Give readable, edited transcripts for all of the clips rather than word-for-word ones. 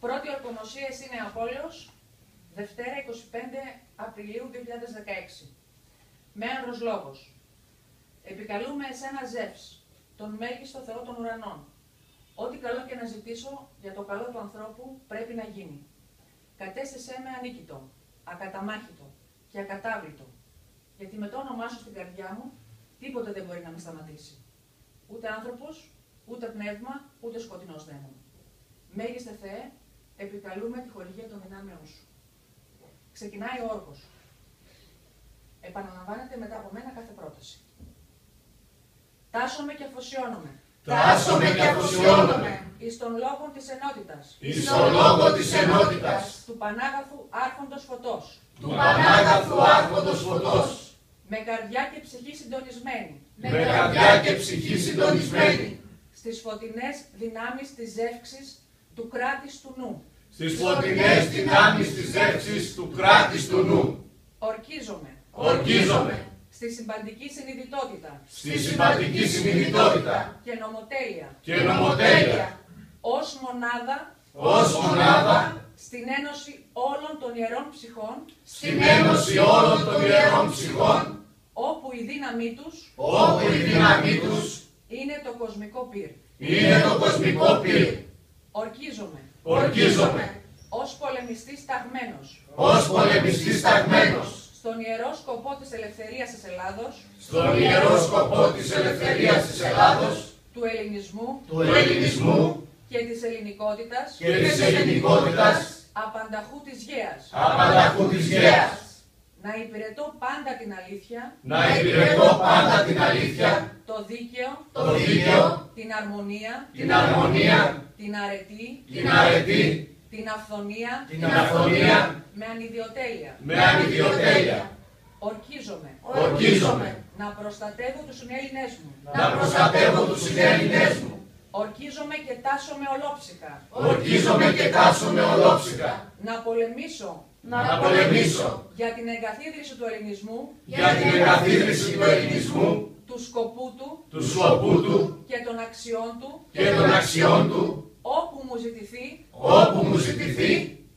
Πρώτη ορκομοσία είναι Απόλλεως, Δευτέρα 25 Απριλίου 2016. Με άνδρος λόγος. Επικαλούμε εσένα Ζεύς, τον μέγιστο Θεό των ουρανών. Ό,τι καλό και να ζητήσω για το καλό του ανθρώπου πρέπει να γίνει. Κατέστησέ με ανίκητο, ακαταμάχητο και ακατάβλητο, γιατί με το όνομά σου στην καρδιά μου τίποτε δεν μπορεί να με σταματήσει. Ούτε άνθρωπος, ούτε πνεύμα, ούτε σκοτεινός δαίμον. Μέγιστε Θεέ, επικαλούμε τη χορηγία των δυνάμεών σου. Ξεκινάει ο όρκος. Επαναλαμβάνεται μετά από μένα κάθε πρόταση. Τάσσομαι και αφοσιώνομαι. Τάσσομαι και αφοσιώνομαι. Εις τον λόγο της ενότητας. Εις τον λόγο της ενότητας. Του Πανάγαθου Άρχοντος Φωτός. Του Πανάγαθου Άρχοντος Φωτός. Με καρδιά και ψυχή συντονισμένη. Με καρδιά και ψυχή συντονισμένη. Στις φωτεινές δυνάμεις της ζεύξης του κράτης του νου. Στις φωτεινές δυνάμεις της ζεύξης του κράτης του νου. Ορκίζομαι. Ορκίζομαι. Στη συμπαντική συνειδητότητα. Στη συμπαντική συνειδητότητα. Και νομοτέλεια. Και νομοτέλεια. Ως μονάδα. Ως μονάδα. Στην ένωση όλων των ιερών ψυχών. Στην ένωση όλων των ιερών ψυχών. Όπου η δύναμή τους. Όπου η δύναμή τους. Είναι το κοσμικό πυρ. Είναι το κοσμικό πυρ. Ορκίζομαι. Ορκίζομαι. Ως πολεμιστής ταγμένος. Ως πολεμιστής ταγμένος. Στον ιερό σκοπό της ελευθερίας της Ελλάδος. Στον ιερό σκοπό της ελευθερίας της Ελλάδος. Του ελληνισμού. Του ελληνισμού. Και της ελληνικότητας. Και της ελληνικότητας. Απανταχού της γέας. Απανταχού της γέας. Να υπηρετώ πάντα την αλήθεια. Να υπηρετώ πάντα την αλήθεια. Το δίκαιο. Το δίκαιο. Την αρμονία. Την αρμονία. Την αρετή. Την αρετή. Την αυθονία. Την αυθονία. Με ανιδιοτέλεια. Με ανιδιοτέλεια. Ορκίζομαι. Ορκίζομαι. Να προστατεύω τους συνέλληνές μου. Να προστατεύω τους συνέλληνές μου. Ορκίζομαι και τάσσομαι ολόψυχα. Ορκίζομαι και τάσσομαι ολόψυχα. Να πολεμήσω. Να πολεμήσω. Για την εγκαθίδρυση του ελληνισμού. Για την εγκαθίδρυση του ελληνισμού. Του σκοπού του. Του σκοπού του. Και των αξιών του. Και των αξιών του. Όπου μου ζητηθεί. Όπου μου ζητηθεί.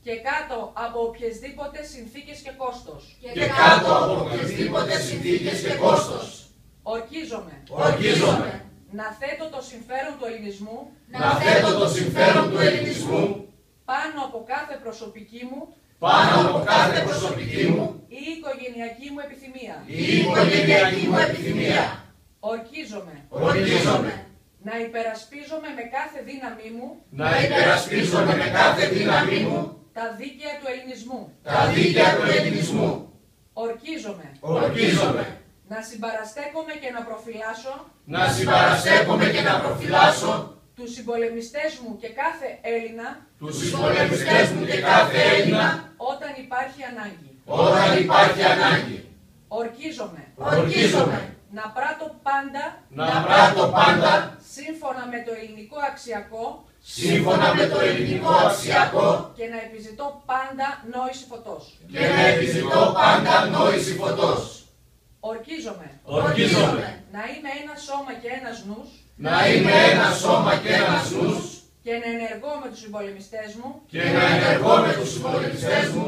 Και κάτω από οποιασδήποτε συνθήκες και κόστος. Και κάτω από οποιασδήποτε συνθήκες και κόστος. Ορκίζομαι. Ορκίζομαι. Να θέτω το συμφέρον του ελληνισμού. Να θέτω το συμφέρον του ελληνισμού. Πάνω από κάθε προσωπική μου. Πάνω από κάθε προσωπική μου. Ή οικογενειακή μου επιθυμία. Η οικογενειακή μου επιθυμία. Ορκίζομαι. Ορκίζομαι. Να υπερασπίζομαι με κάθε δύναμή μου. Να υπερασπίζομαι με κάθε δύναμή μου. Τα δίκαια του ελληνισμού. Τα δίκαια του ελληνισμού. Ορκίζομαι. Ορκίζομαι. Να συμπαραστέκομαι και να προφυλάσω. Να συμπαραστέκομαι και να προφυλάσω. Τους συμπολεμιστές μου και κάθε Έλληνα. Τους συμπολεμιστές μου και κάθε Έλληνα. Όταν υπάρχει ανάγκη. Όταν υπάρχει ανάγκη. Ορκίζομαι. Ορκίζομαι. Να πράττω πάντα. Να πράττω πάντα. Σύμφωνα με το ελληνικό αξιακό. Σύμφωνα με το ελληνικό αξιακό. Και να επιζητώ πάντα νόηση φωτός. Και να επιζητώ πάντα νόηση φωτός. Ορκίζομαι. Ορκίζομαι. Να είμαι ένα σώμα και ένας νους. Να είμαι ένα σώμα και ένας νους. Και να ενεργώ με τους συμπολεμιστές μου. Και να ενεργώ με τους συμπολεμιστές μου.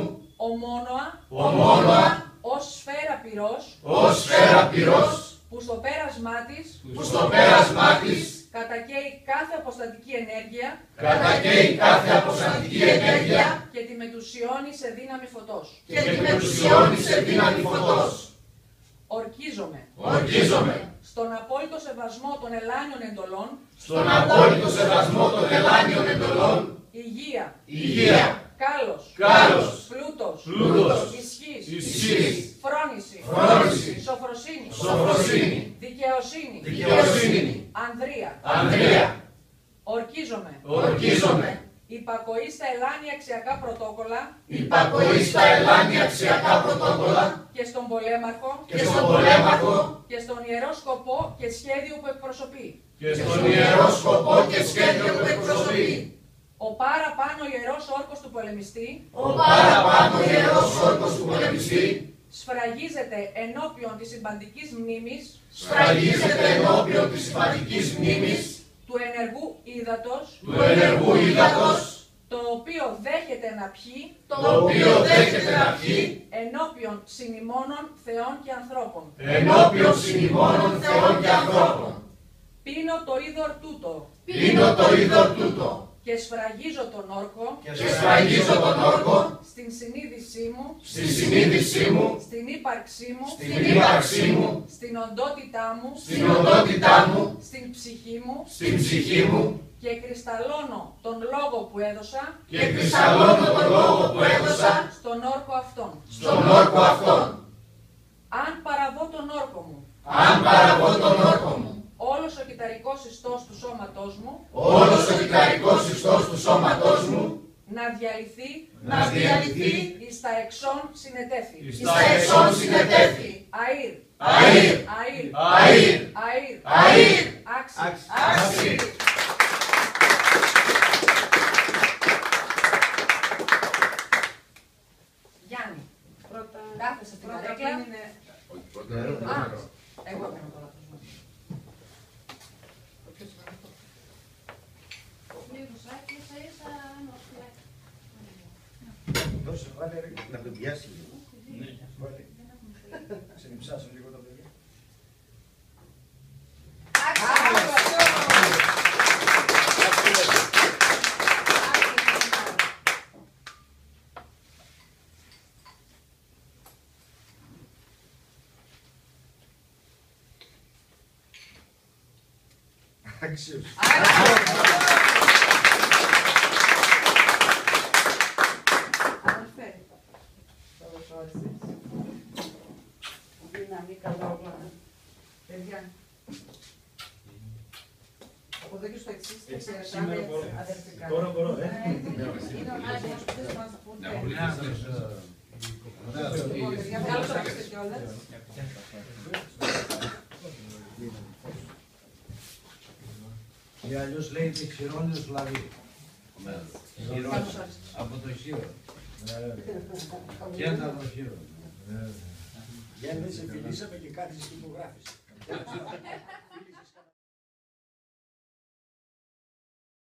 Ομόνοα. Ως σφαίρα πυρός. Ως σφαίρα πυρός. Που στο πέρασμά της. Που στο πέρασμά της. Κατακαίει κάθε αποστατική ενέργεια. Κατακαίει κάθε αποστατική ενέργεια. Και τη μετουσιώνει σε δύναμη φωτός. Και τη μετουσιώνει σε δύναμη φωτός. Ορκίζομαι. Ορκίζομαι. Στον απόλυτο σεβασμό των ελάνιων εντολών. Στον απόλυτο σεβασμό των ελάνιων εντολών. Υγεία. Υγεία. Κάλος. Κάλος. Πλούτος. Πλούτος. Ισχύς. Ισχύς. Φρόνηση. Φρόνηση. Σοφροσύνη. Σοφροσύνη. Δικαιοσύνη. Δικαιοσύνη. Ανδρεία. Ανδρεία. Ορκίζομαι. Ορκίζομαι. Υπακοή στα ελάνια αξιακά πρωτόκολλα. Υπακοή στα ελάνια αξιακά πρωτόκολλα. Και στον πολέμαρχο. Και στον πολέμαρχο. Και στον ιερό σκοπό και σχέδιο που εκπροσωπεί. Και στον ιερό σκοπό και σχέδιο που εκπροσωπεί. Ο παραπάνω ιερός όρκος του πολεμιστή. Ο παραπάνω ιερός όρκος του πολεμιστή. Σφραγίζεται ενώπιον της συμπαντικής μνήμης. Σφραγίζεται ενώπιον της συμπαντικής μνήμης. Του ενεργού ύδατος. Του ενεργού ύδατος. το οποίο δέχεται να πιει, ενώπιον συνημώνων θεών και ανθρώπων. Πίνω το είδωρ τούτο. Και σφραγίζω τον όρκο, στην συνείδησή μου, στην ύπαρξή μου, στην οντότητά μου, στην ψυχή μου, και κρυσταλλώνω τον λόγο που έδωσα, στον όρκο αυτόν. Αν παραβώ τον όρκο μου, όλος ο κυταρικός ιστός του σώματός μου, να διαλυθεί εις τα εξών συνετέθη. Αΐρ. Άξι. Γιάννη, κάθεσαι στην καρέκλα. Εγώ έκανα το λάθος μου. Δώσε, βάλε να το πιάσει λίγο. Βάλε. Ξενυψάσουν λίγο τα παιδιά. Άξιος. Δύναμη, καλά όλα. Παιδιά. Από εδώ και στο εξής θα ξεχάσαμε αδερφικά. Τώρα μπορώ, Είναι ο Άγιος που δεν μας πούνε. Λοιπόν, παιδιά, βγάλω το άξιο κιόλας. Ή αλλιώς λέγεται Χειρόνιος Λαβή. Από το Χείρο. Κέντρα το Χείρο. Γιάννη, σε φιλήσαμε και κάθισες και υπογράφεις.